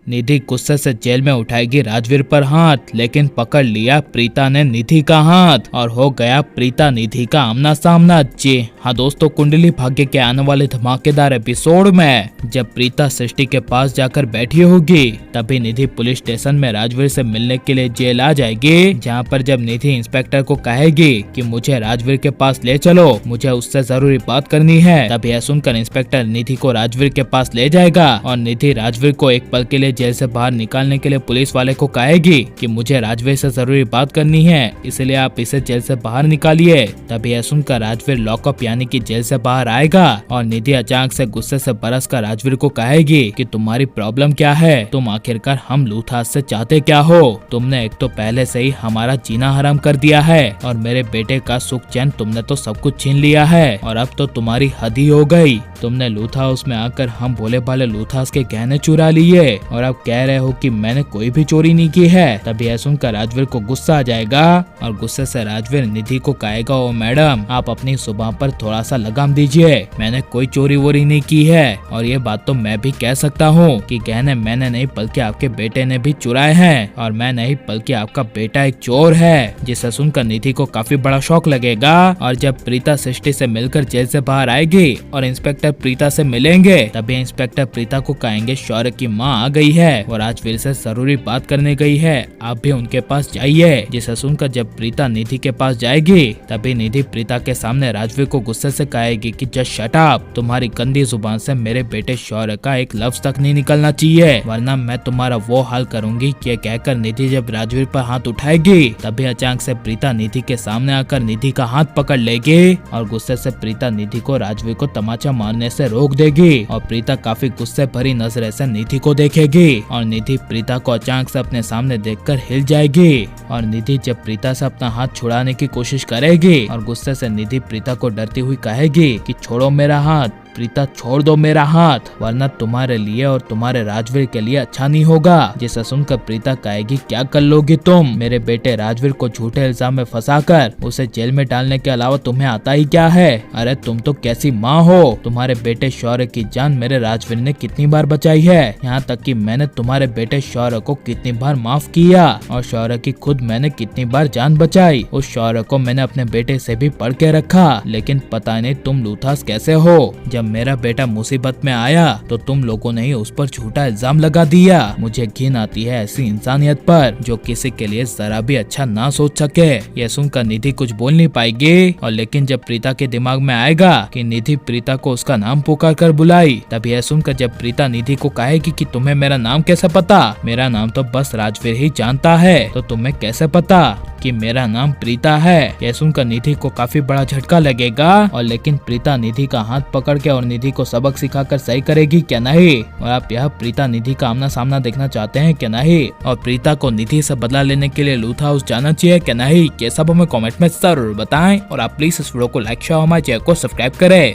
निधि गुस्से से जेल में उठाएगी राजवीर पर हाथ, लेकिन पकड़ लिया प्रीता ने निधि का हाथ और हो गया प्रीता निधि का आमना सामना। जी हाँ दोस्तों, कुंडली भाग्य के आने वाले धमाकेदार एपिसोड में जब प्रीता सृष्टि के पास जाकर बैठी होगी तभी निधि पुलिस स्टेशन में राजवीर से मिलने के लिए जेल आ जाएगी, जहाँ पर जब निधि इंस्पेक्टर को कहेगी कि मुझे राजवीर के पास ले चलो, मुझे उससे जरूरी बात करनी है। तब यह सुनकर इंस्पेक्टर निधि को राजवीर के पास ले जाएगा और निधि राजवीर को एक पल के लिए जेल से बाहर निकालने के लिए पुलिस वाले को कहेगी कि मुझे राजवीर से जरूरी बात करनी है, इसलिए आप इसे जेल से बाहर निकालिए। तभी यह सुनकर राजवीर लॉकअप यानी कि जेल से बाहर आएगा और निधि अचानक से गुस्से से बरस कर राजवीर को कहेगी कि तुम्हारी प्रॉब्लम क्या है, तुम आखिरकार हम लूथास से चाहते क्या हो। तुमने एक तो पहले से ही हमारा जीना हराम कर दिया है और मेरे बेटे का सुख चैन तुमने तो सब कुछ छीन लिया है और अब तो तुम्हारी हद ही हो गई। तुमने लूथा हाउस में आकर हम भोले भाले लूथास के गहने चुरा लिए और अब कह रहे हो कि मैंने कोई भी चोरी नहीं की है। तभी यह सुनकर राजवीर को गुस्सा आ जाएगा और गुस्से से राजवीर निधि को कहेगा, ओ मैडम आप अपनी जुबान पर थोड़ा सा लगाम दीजिए, मैंने कोई चोरी वोरी नहीं की है और ये बात तो मैं भी कह सकता हूँ कि गहने मैंने नहीं बल्कि आपके बेटे ने भी चुराए हैं और मैं नहीं बल्कि आपका बेटा एक चोर है। जिसे सुनकर निधि को काफी बड़ा शौक लगेगा और जब प्रीता सृष्टि से मिलकर जेल से बाहर आएगी और इंस्पेक्टर प्रीता से मिलेंगे तभी इंस्पेक्टर प्रीता को कहेंगे शौर्य की माँ आ गई है और राजवीर से जरूरी बात करने गई है, आप भी उनके पास जाइए। जिसे सुनकर जब प्रीता निधि के पास जाएगी तभी निधि प्रीता के सामने राजवीर को गुस्से से कहेगी कि जस्ट शट अप, तुम्हारी गंदी जुबान से मेरे बेटे शौर्य का एक लफ्ज तक नहीं निकलना चाहिए वरना मैं तुम्हारा वो हाल करूंगी। ये कहकर निधि जब राजवीर पर हाथ उठाएगी तभी अचानक से प्रीता निधि के सामने आकर निधि का हाथ पकड़ लेगी और गुस्से से प्रीता निधि को राजवीर को तमाचा मारने से रोक देगी और प्रीता काफी गुस्से भरी नजरें से निधि को देखेगी और निधि प्रीता को अचानक से अपने सामने देखकर हिल जाएगी और निधि जब प्रीता से अपना हाथ छुड़ाने की कोशिश करेगी और गुस्से से निधि प्रीता को डरती हुई कहेगी कि छोड़ो मेरा हाथ, प्रीता छोड़ दो मेरा हाथ वरना तुम्हारे लिए और तुम्हारे राजवीर के लिए अच्छा नहीं होगा। जिसे सुनकर प्रीता कहेगी क्या कर लोगी तुम, मेरे बेटे राजवीर को झूठे इल्जाम में फंसाकर उसे जेल में डालने के अलावा तुम्हें आता ही क्या है। अरे तुम तो कैसी माँ हो, तुम्हारे बेटे शौर्य की जान मेरे राजवीर ने कितनी बार बचाई है, यहाँ तक कि मैंने तुम्हारे बेटे शौर्य को कितनी बार माफ किया और शौर्य की खुद मैंने कितनी बार जान बचाई। उस शौर्य को मैंने अपने बेटे से भी पढ़ के रखा, लेकिन पता नहीं तुम लूथास कैसे हो। जब मेरा बेटा मुसीबत में आया तो तुम लोगों ने ही उस पर झूठा इल्जाम लगा दिया। मुझे घिन आती है ऐसी इंसानियत पर जो किसी के लिए जरा भी अच्छा ना सोच सके। यह सुनकर निधि कुछ बोल नहीं पाएगी और लेकिन जब प्रीता के दिमाग में आएगा कि निधि प्रीता को उसका नाम पुकार कर बुलाई तब यह सुनकर जब प्रीता निधि को कहेगी कि तुम्हें मेरा नाम कैसे पता, मेरा नाम तो बस राजवीर ही जानता है, तो तुम्हें कैसे पता कि मेरा नाम प्रीता है। यह सुनकर निधि को काफी बड़ा झटका लगेगा और लेकिन प्रीता निधि का हाथ पकड़ के और निधि को सबक सिखाकर सही करेगी क्या नहीं। और आप यह प्रीता निधि का आमना सामना देखना चाहते हैं क्या नहीं, और प्रीता को निधि से बदला लेने के लिए लूथा हाउस जाना चाहिए क्या नहीं, ये सब हमें कमेंट में जरूर बताएं और आप प्लीज इस वीडियो को लाइक शेयर हमारे चैनल को सब्सक्राइब करें।